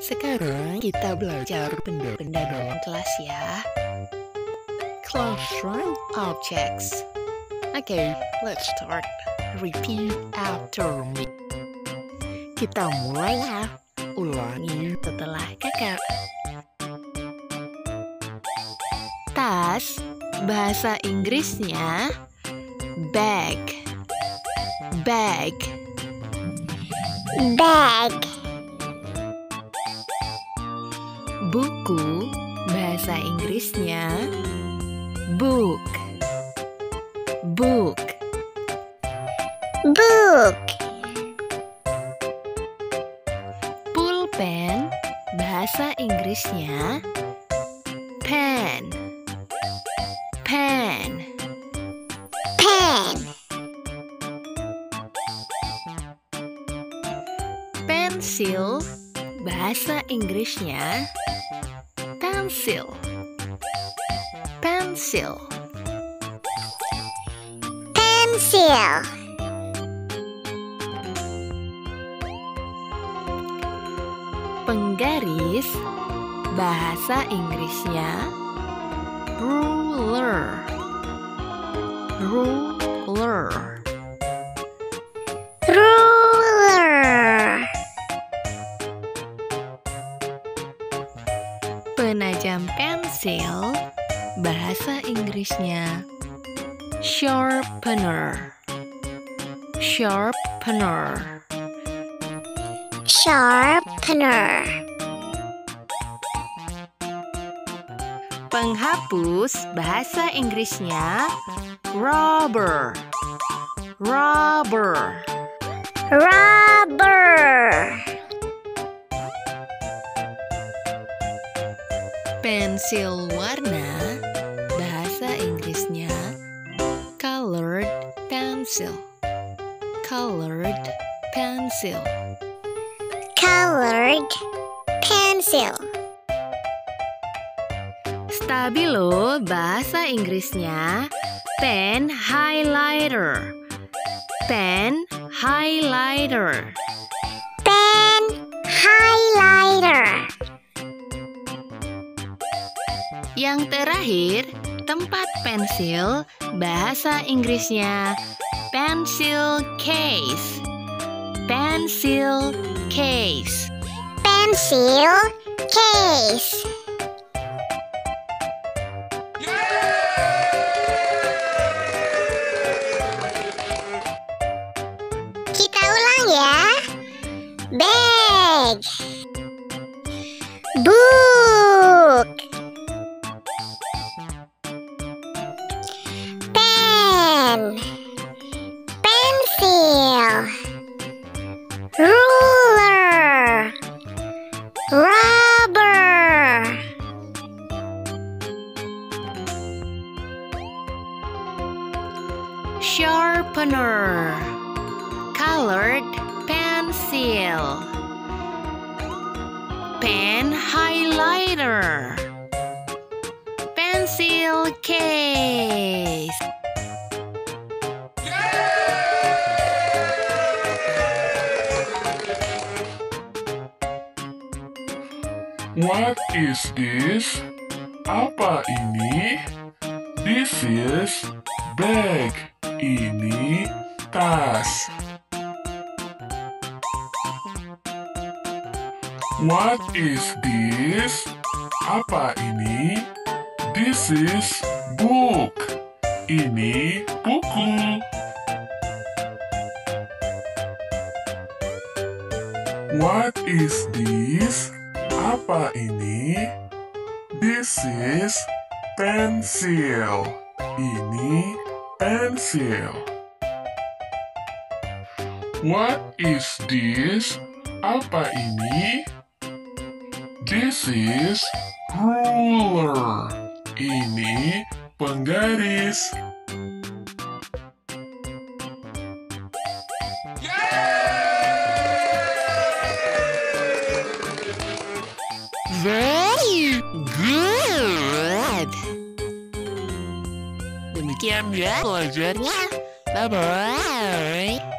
Sekarang kita belajar benda-benda dalam kelas ya. Classroom objects. Okay, let's start. Repeat after me. Kita mulai ya. Ulangi setelah kakak. Tas, bahasa Inggrisnya bag. Bag. Bag. Buku, bahasa Inggrisnya book. Book. Book. Pulpen, bahasa Inggrisnya pen. Pen. Pen. Pensil, bahasa Inggrisnya pencil. Pencil. Pencil. Penggaris, bahasa Inggrisnya ruler. Ruler. Ruler. Penajam pensil, bahasa Inggrisnya sharpener. Sharpener. Sharpener. Penghapus, bahasa Inggrisnya rubber. Rubber. Rubber. Pensil warna, bahasa Inggrisnya colored pencil. Colored pencil. Colored pencil. Stabilo, bahasa Inggrisnya pen highlighter. Pen highlighter. Pen highlighter. Yang terakhir, tempat pensil, bahasa Inggrisnya pencil case. Pencil case. Pencil case. Kita ulang ya. Bag. Book. Pen. Pencil. Ruler. Rubber. Sharpener. Colored pencil. Pen highlighter. Pencil case. What is this? Apa ini? This is bag. Ini tas. What is this? Apa ini? This is book. Ini buku. What is this? Apa ini? This is pencil. Ini pensil. What is this? Apa ini? This is ruler. Ini penggaris. Very good. Demikian ya pelajarannya. Bye-bye.